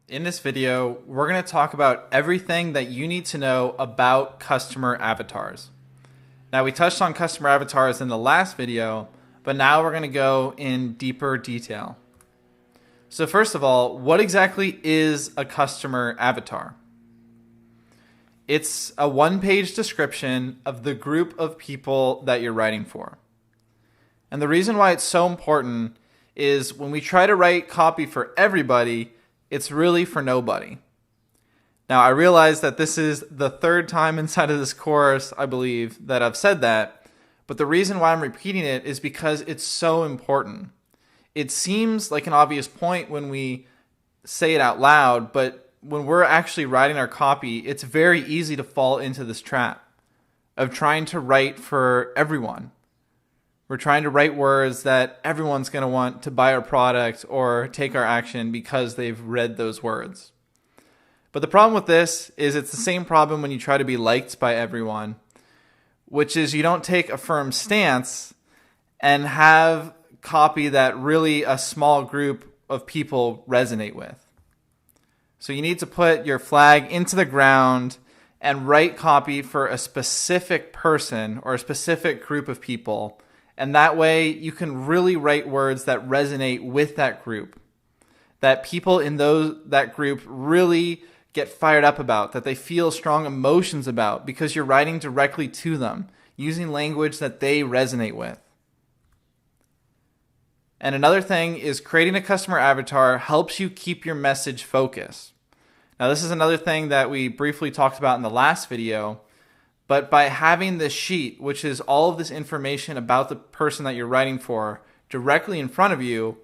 In this video, we're going to talk about everything that you need to know about customer avatars. Now, we touched on customer avatars in the last video, but now we're going to go in deeper detail. So first of all, what exactly is a customer avatar? It's a one-page description of the group of people that you're writing for. And the reason why it's so important is when we try to write copy for everybody, it's really for nobody. Now, I realize that this is the third time inside of this course, I believe, that I've said that, but the reason why I'm repeating it is because it's so important. It seems like an obvious point when we say it out loud, but when we're actually writing our copy, it's very easy to fall into this trap of trying to write for everyone. We're trying to write words that everyone's going to want to buy our product or take our action because they've read those words. But the problem with this is it's the same problem when you try to be liked by everyone, which is you don't take a firm stance and have copy that really a small group of people resonate with. So you need to put your flag into the ground and write copy for a specific person or a specific group of people. And that way you can really write words that resonate with that group, that people in that group really get fired up about, that they feel strong emotions about because you're writing directly to them, using language that they resonate with. And another thing is creating a customer avatar helps you keep your message focused. Now, this is another thing that we briefly talked about in the last video. But by having this sheet, which is all of this information about the person that you're writing for directly in front of you,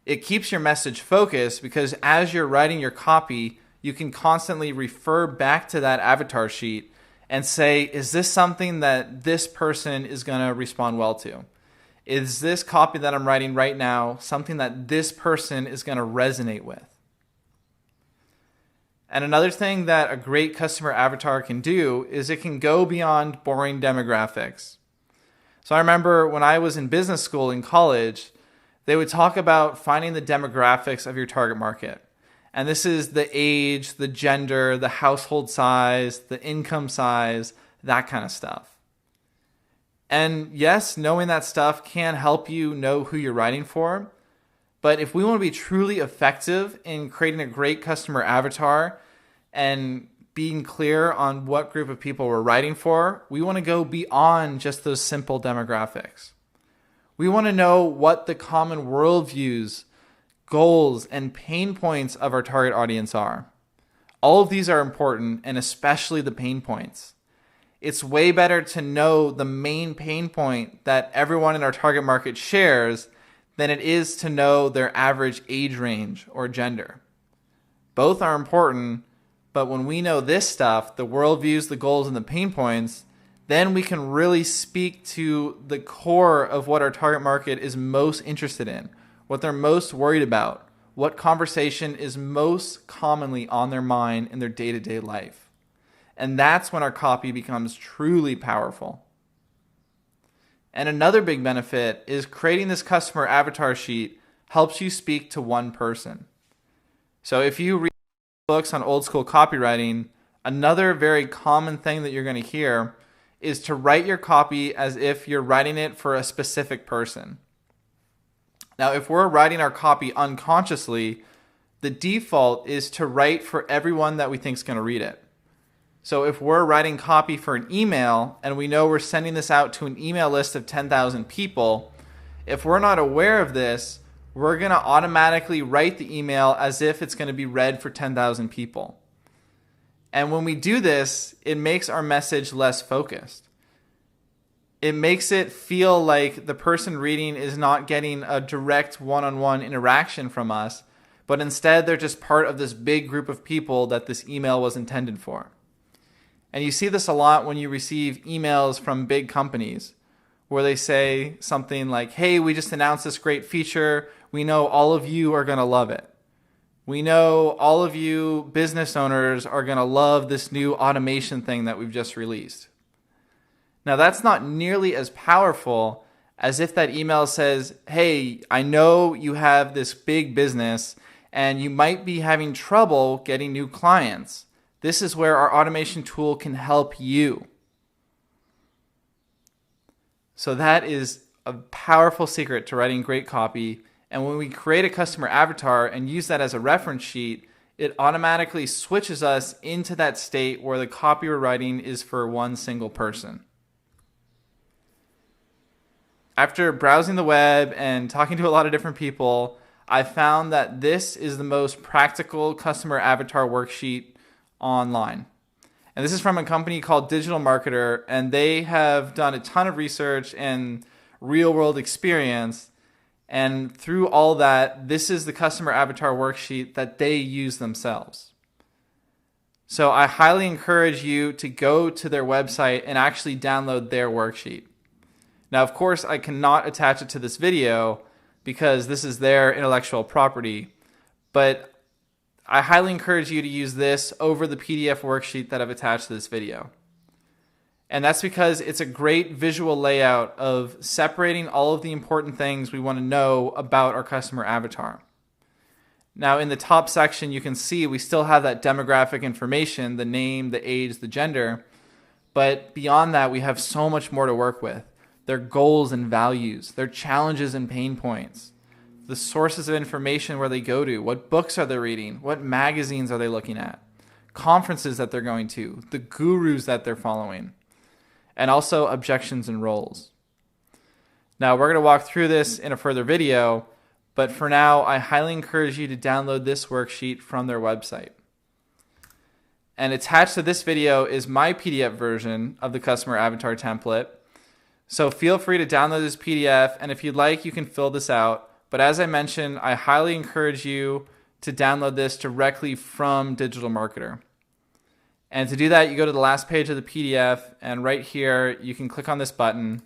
it keeps your message focused because as you're writing your copy, you can constantly refer back to that avatar sheet and say, is this something that this person is going to respond well to? Is this copy that I'm writing right now something that this person is going to resonate with? And another thing that a great customer avatar can do is it can go beyond boring demographics. So I remember when I was in business school in college, they would talk about finding the demographics of your target market. And this is the age, the gender, the household size, the income size, that kind of stuff. And yes, knowing that stuff can help you know who you're writing for. But if we want to be truly effective in creating a great customer avatar and being clear on what group of people we're writing for, we want to go beyond just those simple demographics. We want to know what the common worldviews, goals, and pain points of our target audience are. All of these are important, and especially the pain points. It's way better to know the main pain point that everyone in our target market shares than it is to know their average age range or gender. Both are important, but when we know this stuff, the worldviews, the goals, and the pain points, then we can really speak to the core of what our target market is most interested in, what they're most worried about, what conversation is most commonly on their mind in their day-to-day life. And that's when our copy becomes truly powerful. And another big benefit is creating this customer avatar sheet helps you speak to one person. So if you read books on old school copywriting, another very common thing that you're going to hear is to write your copy as if you're writing it for a specific person. Now, if we're writing our copy unconsciously, the default is to write for everyone that we think is going to read it. So if we're writing copy for an email and we know we're sending this out to an email list of 10,000 people, if we're not aware of this, we're going to automatically write the email as if it's going to be read for 10,000 people. And when we do this, it makes our message less focused. It makes it feel like the person reading is not getting a direct one-on-one interaction from us, but instead they're just part of this big group of people that this email was intended for. And you see this a lot when you receive emails from big companies where they say something like, hey, we just announced this great feature. We know all of you are going to love it. We know all of you business owners are going to love this new automation thing that we've just released. Now, that's not nearly as powerful as if that email says, hey, I know you have this big business and you might be having trouble getting new clients. This is where our automation tool can help you. So that is a powerful secret to writing great copy. And when we create a customer avatar and use that as a reference sheet, it automatically switches us into that state where the copy we're writing is for one single person. After browsing the web and talking to a lot of different people, I found that this is the most practical customer avatar worksheet online. And this is from a company called Digital Marketer, and they have done a ton of research and real world experience. And through all that, this is the customer avatar worksheet that they use themselves. So I highly encourage you to go to their website and actually download their worksheet. Now, of course, I cannot attach it to this video because this is their intellectual property, but I highly encourage you to use this over the PDF worksheet that I've attached to this video. And that's because it's a great visual layout of separating all of the important things we want to know about our customer avatar. Now, in the top section, you can see we still have that demographic information, the name, the age, the gender, but beyond that, we have so much more to work with. Their goals and values, their challenges and pain points, the sources of information where they go to, what books are they reading, what magazines are they looking at, conferences that they're going to, the gurus that they're following, and also objections and roles. Now, we're going to walk through this in a further video, but for now, I highly encourage you to download this worksheet from their website. And attached to this video is my PDF version of the customer avatar template. So feel free to download this PDF, and if you'd like, you can fill this out. But as I mentioned, I highly encourage you to download this directly from Digital Marketer. And to do that, you go to the last page of the PDF, and right here, you can click on this button.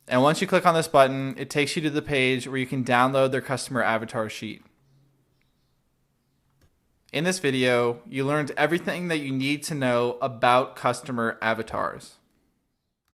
And once you click on this button, it takes you to the page where you can download their customer avatar sheet. In this video, you learned everything that you need to know about customer avatars.